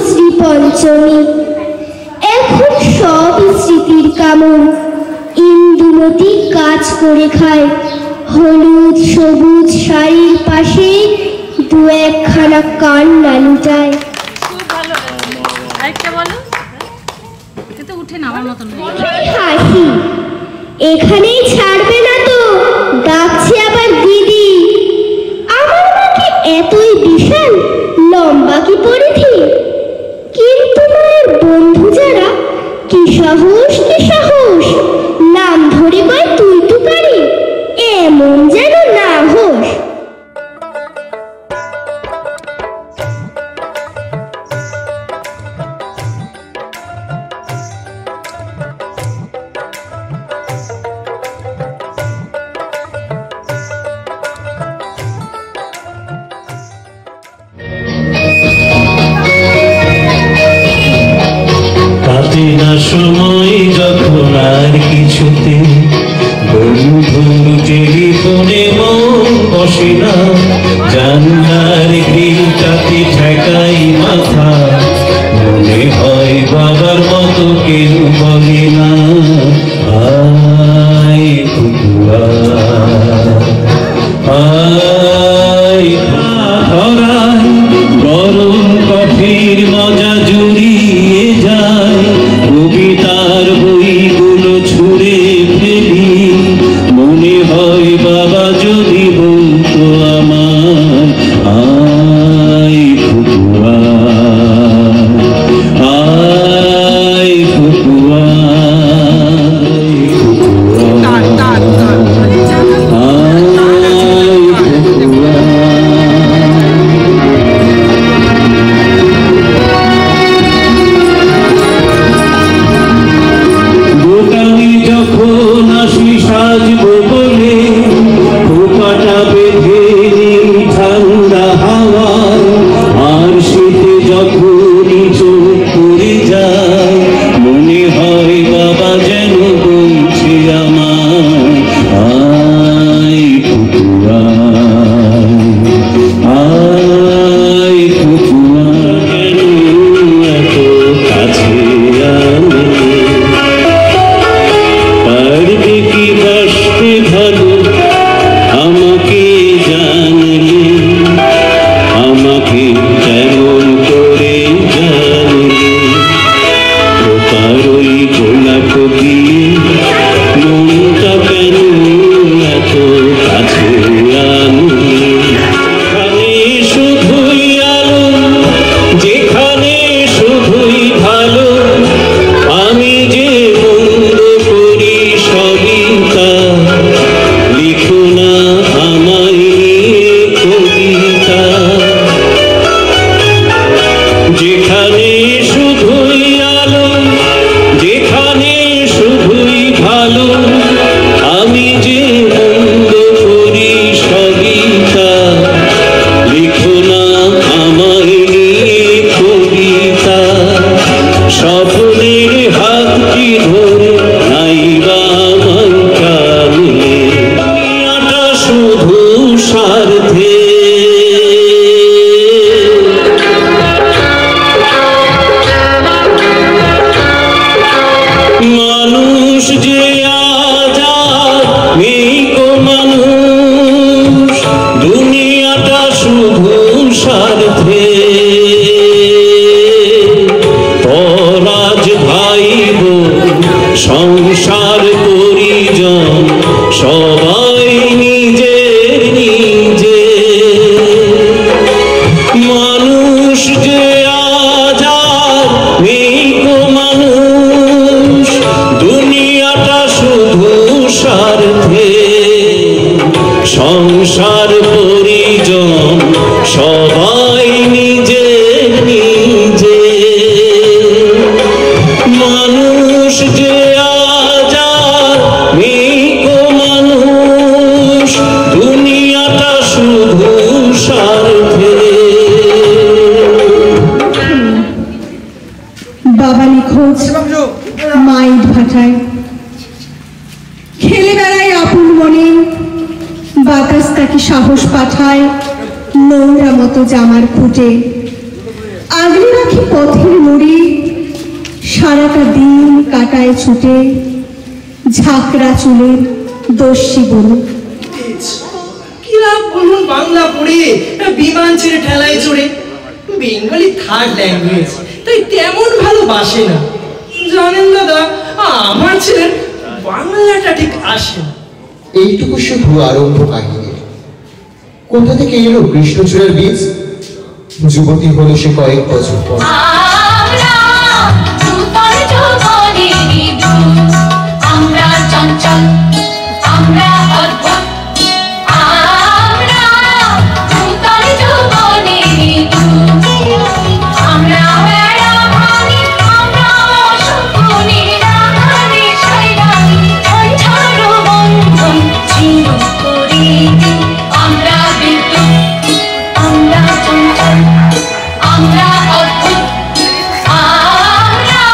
শ্রী পঞ্চমী। এখন সব স্মৃতির কামড় ইন্দুমতি কাজ করে খায়। হলুদ সবুজ শাড়ির পাশে দু একখানা কান্না লুটায়। হাসি এখানেই ছাড়বে না তো, ডাকছে আবার দিদি। আমার মাকে এতই বিশাল লম্বা কি পরিধি, কিন্তু মায়ের বন্ধু যারা কি সাহস কি সাহস, নাম ধরে কয় তুই তুকারি, এমন যেন না হোস। সময় যখন আর কিছুতে বন্ধুর টেলিফোনে মন বসে না, জানলার গ্রিলটাতে ঠেকাই মাথা, মনে হয় বাবার মতো কেউ বলে না আয় কুকুরা আয়। ধরায় গরম কফির মজা জুড়িয়ে যায়, কবিতার বইগুলো ছুঁড়ে ফেলি, মনে হয় বাবা যদি বলতো আমার আয় কুকুয়া আয় কুকুয়া আগলে রাখি পথের মোড়ে, সারাটা দিন কাটায় ছুটে ঝাঁকড়া চুলের দস্যি বলে। কি লাভ বলুন বাংলা পড়ে, বিমান ছেড়ে ঠেলায় চড়ে। বেঙ্গলি থার্ড ল্যাঙ্গুয়েজ, তাই তেমন ভালোবাসে না। জানেন দাদা, আমার ছেলের বাংলাটা ঠিক আসে না। এইটুকু শুধু আরম্ভ কাহিনী। কোথা থেকে এলো কৃষ্ণচূড়ার বীজ? যুবতী হলো সে কয়েক বছর পর। আমরা চঞ্চল, আমরা অদ্ভুত, আমরা নূতন যৌবনের দূত। আমরা বেড়া ভাঙি, আমরা শকুনি রাগানে সাইরানি, ঝঞ্ঝার বন্ধন ছিন্ন করে দিই। আমরা বিদ্যুৎ, আমরা চঞ্চল, আমরা অদ্ভুত, আমরা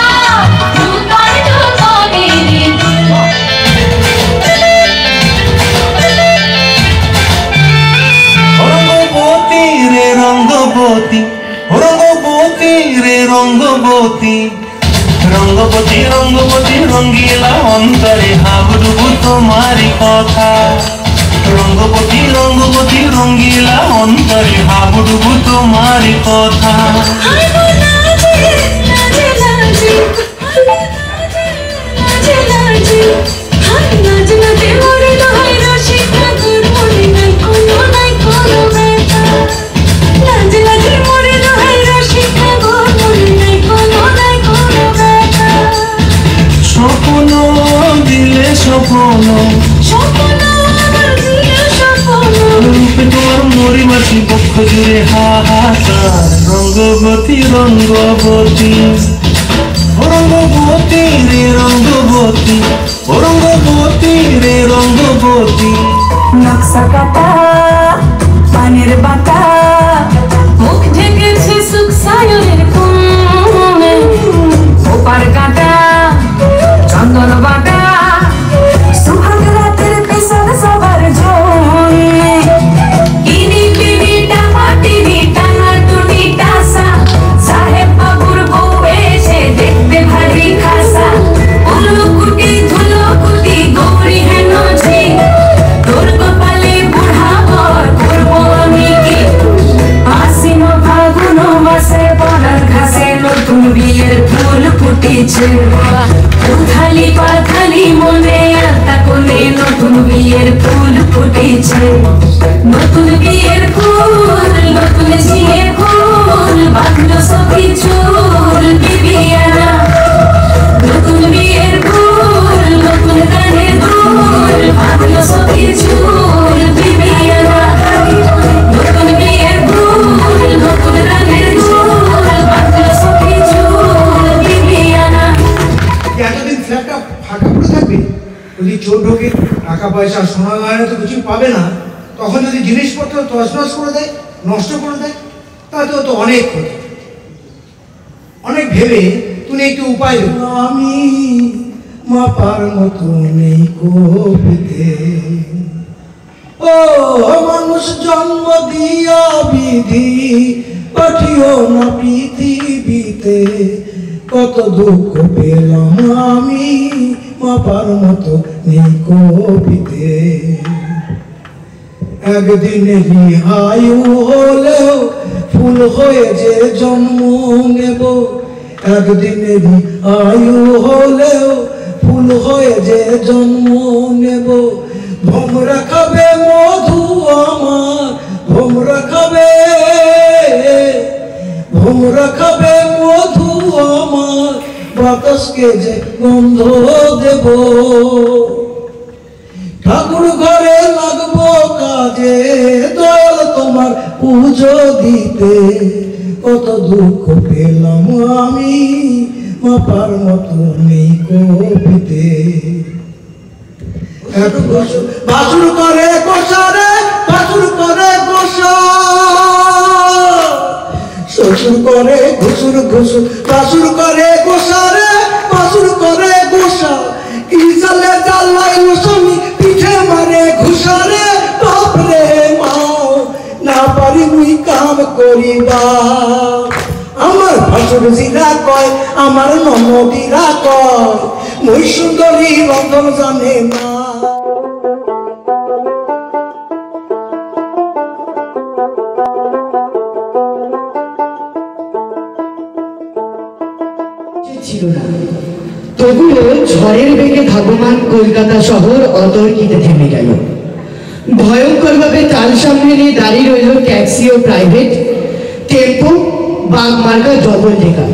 নূতন যৌবনের দূত। রঙ্গবতী রে রঙ্গবতী, রঙ্গবতী রে রঙ্গবতী, রঙ্গবতী রঙ্গবতী রঙ্গিলা অন্তরে হাবুডুবু তোমারই কথা। রঙ্গবতী রঙ্গবতী রঙ্গিলা অন্তরে হাবুডুবু তোমারই কথা। স্বপ্ন দিলে স্বপ্ন, রূপে তোমার মরিবাসী পক্ষ জুড়ে হাহাকার। রঙ্গবতী রঙ্গবতী, রঙ্গবতী রে রঙ্গবতী, রঙ্গবতী রে রঙ্গবতী। নকশা কাটা পানের বাটা, মুখ ঢেকেছে সুখ সায়নের কোণে। ওপার কাটা চন্দন বাটা, সুহাগ রাতের পেছন সবার জন্যে। ইনি বিনি টামাটিনি টানা টুনি টাসা, সাহেব বাবুর বউ এসে দেখতে ভারী খাসা। উলুকুটি ধুলুকুটি গৌরী হেন ঝি, তোর কপালে বুড়া বর করবো আমি কি। আশ্বিন ফাগুন মাসে বনার ঘাসে নতুন বিয়ের ফুল ফুটেছে। উথালি পাথালি মনে আলতা কোণে নতুন বিয়ের ফুল ফুটেছে। নতুন বিয়ের ফুল, নতুন ঝিঙে ফুল, বাঁধলো সখী চুল বিবিয়ানা। নতুন বিয়ের ফুল, নতুন গানের দুল, বাঁধলো সখী চুল বিবিয়ানা। নতুন বিয়ের ফুল, নতুন গানের দুল, বাঁধলো সখী চুল বিবিয়ানা। এতদিন ফ্ল্যাটটা ফাঁকা পড়ে থাকবে, যদি চোর ঢোকে টাকা পয়সা সোনা গয়না তো কিছু পাবে না, তখন যদি জিনিসপত্র তছনছ করে দেয়, নষ্ট করে দেয়, তাতে তো অনেক ক্ষতি। অনেক ভেবে তুমি একটু উপায় দেবো। আমি মাপার মতো নেই কবিতে, ও মানুষ জন্ম দিয়া বিধি পাঠিও না পৃথিবীতে। কত দুঃখ পেলাম আমি, মাপার মতো নেই কবিতে। একদিনেরই আয়ু হলেও ফুল হয়ে যে জন্ম নেব। একদিনেরই আয়ু হলেও ফুল হয়ে যে জন্ম নেব। ভোমরা খাবে মধু আমার, ভোমরা খাবে, ভোমরা খাবে মধু আমার, বাতাসকে যে গন্ধ দেব। ঠাকুর ঘরে লাগবো কাজে, দয়াল তোমার পুজো দিতে। কত দুঃখ পেলাম আমি, মাপার মতো নেই কবিতে। বাছুর করে গোসারে, বাছুর করে গোসা, শ্বশুর করে ঘুষুর ঘুষুর। বাছুর করে গোসারে, বাছুর করে গোসা, কি চালে জাল লাইল স্বামী, পিঠে মারে ঘুষারে। বাপরে মা, না পারি মুই কাম করিবা, আমার ভাসুরজিরা কয়, আমার ননদিরা কয়, মই সুন্দরী রন্ধন জানে না। ছিল না, তবুও ঝড়ের বেগে ধাবমান কলকাতা শহর অতর্কিতে থেমে গেল। ভয়ঙ্করভাবে তাল সামনে নিয়ে দাঁড়িয়ে রইল ট্যাক্সি ও প্রাইভেট টেম্পো, বাঘ মার্কা ডবল ডেকার।